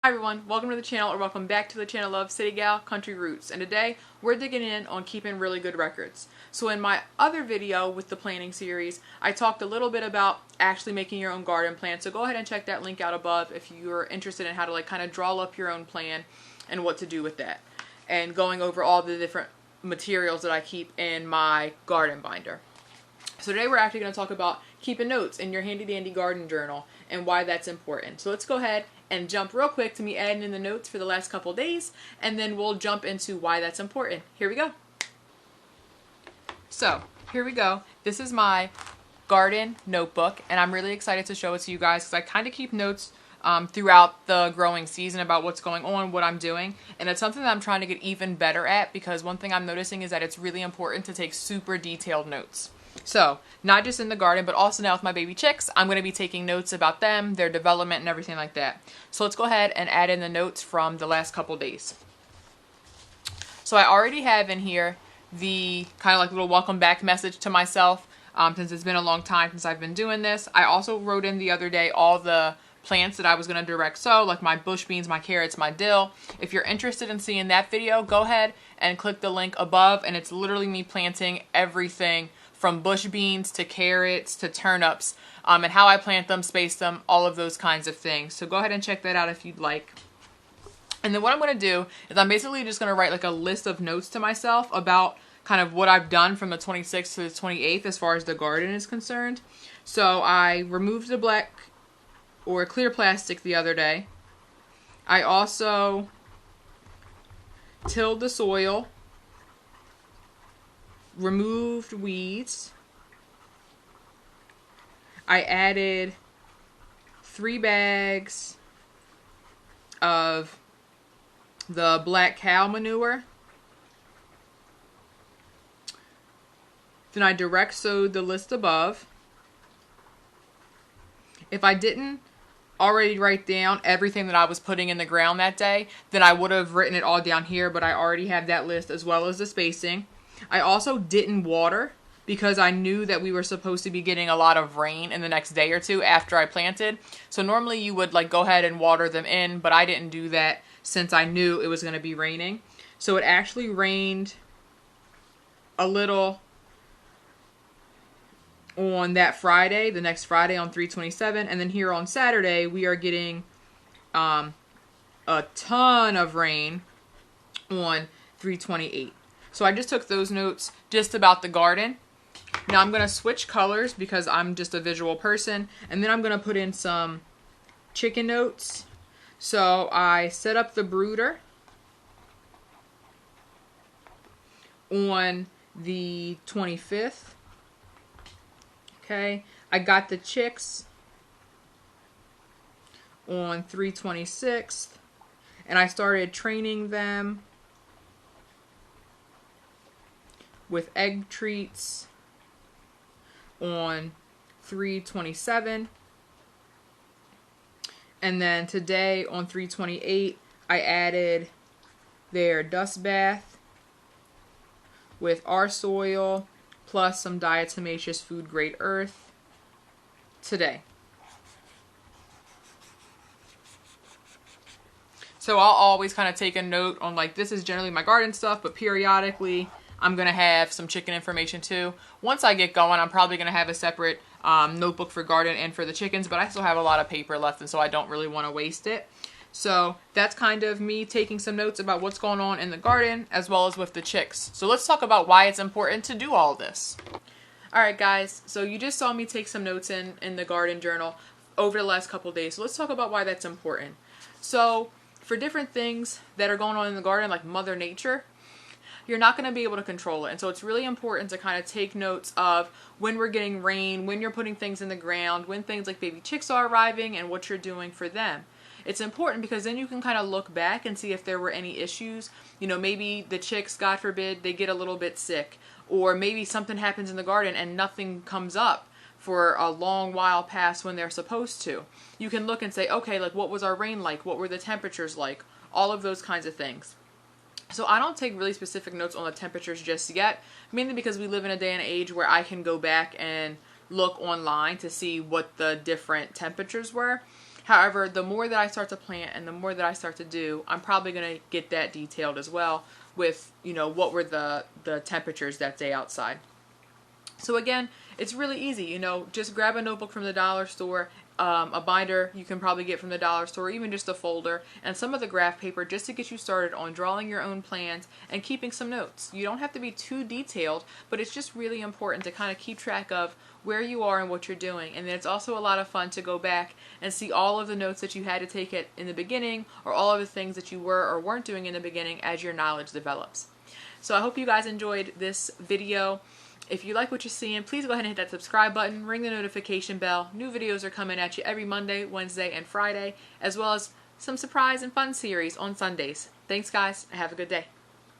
Hi everyone, welcome to the channel, or welcome back to the channel of City Gal Country Roots, and today we're digging in on keeping really good records. So in my other video with the planning series, I talked a little bit about actually making your own garden plan, so go ahead and check that link out above if you're interested in how to kind of draw up your own plan and what to do with that, and going over all the different materials that I keep in my garden binder. So today we're actually going to talk about keeping notes in your handy dandy garden journal and why that's important. So let's go ahead and jump real quick to me adding in the notes for the last couple days, and then we'll jump into why that's important. Here we go. So here we go. This is my garden notebook, and I'm really excited to show it to you guys because I kind of keep notes throughout the growing season about what's going on, what I'm doing, and it's something that I'm trying to get even better at, because one thing I'm noticing is that it's really important to take super detailed notes. So, not just in the garden, but also now with my baby chicks, I'm going to be taking notes about them, their development, and everything like that. So let's go ahead and add in the notes from the last couple days. So I already have in here the kind of like little welcome back message to myself, since it's been a long time since I've been doing this. I also wrote in the other day all the plants that I was going to direct sow, like my bush beans, my carrots, my dill. If you're interested in seeing that video, go ahead and click the link above, and it's literally me planting everything from bush beans to carrots to turnips, and how I plant them, space them, all of those kinds of things. So go ahead and check that out if you'd like. And then what I'm going to do is I'm basically just going to write like a list of notes to myself about kind of what I've done from the 26th to the 28th as far as the garden is concerned. So I removed the black or clear plastic the other day. I also tilled the soil, removed weeds. I added 3 bags of the black cow manure. Then I direct sowed the list above. If I didn't already write down everything that I was putting in the ground that day, then I would have written it all down here, but I already have that list as well as the spacing. I also didn't water because I knew that we were supposed to be getting a lot of rain in the next day or two after I planted. So normally you would go ahead and water them in, but I didn't do that since I knew it was going to be raining. So it actually rained a little on that Friday, the next Friday on 3/27, and then here on Saturday we are getting a ton of rain on 3/28. So I just took those notes just about the garden. Now I'm going to switch colors because I'm just a visual person, and then I'm going to put in some chicken notes. So I set up the brooder on the 25th. Okay, I got the chicks on 3/26, and I started training them with egg treats on 3/27. And then today on 3/28, I added their dust bath with our soil plus some diatomaceous food grade earth today. So I'll always kind of take a note on this is generally my garden stuff, but periodically I'm going to have some chicken information too. Once I get going, I'm probably going to have a separate notebook for garden and for the chickens, but I still have a lot of paper left, and so I don't really want to waste it. So that's kind of me taking some notes about what's going on in the garden as well as with the chicks. So let's talk about why it's important to do all this. Alright guys, so you just saw me take some notes in the garden journal over the last couple days. So let's talk about why that's important. So for different things that are going on in the garden, like Mother Nature, you're not going to be able to control it. And so it's really important to kind of take notes of when we're getting rain, when you're putting things in the ground, when things like baby chicks are arriving, and what you're doing for them. It's important because then you can kind of look back and see if there were any issues. You know, maybe the chicks, God forbid, they get a little bit sick. Or maybe something happens in the garden and nothing comes up for a long while past when they're supposed to. You can look and say, okay, what was our rain like? What were the temperatures like? All of those kinds of things. So I don't take really specific notes on the temperatures just yet, mainly because we live in a day and age where I can go back and look online to see what the different temperatures were. However, the more that I start to plant and the more that I start to do, I'm probably going to get that detailed as well with, you know, what were the temperatures that day outside. So again, it's really easy, you know, just grab a notebook from the dollar store, a binder you can probably get from the dollar store, or even just a folder, and some of the graph paper just to get you started on drawing your own plans and keeping some notes. You don't have to be too detailed, but it's just really important to kind of keep track of where you are and what you're doing. And then it's also a lot of fun to go back and see all of the notes that you had to take in the beginning, or all of the things that you were or weren't doing in the beginning as your knowledge develops. So I hope you guys enjoyed this video. If you like what you're seeing, please go ahead and hit that subscribe button, ring the notification bell. New videos are coming at you every Monday, Wednesday, and Friday, as well as some surprise and fun series on Sundays. Thanks, guys, and have a good day.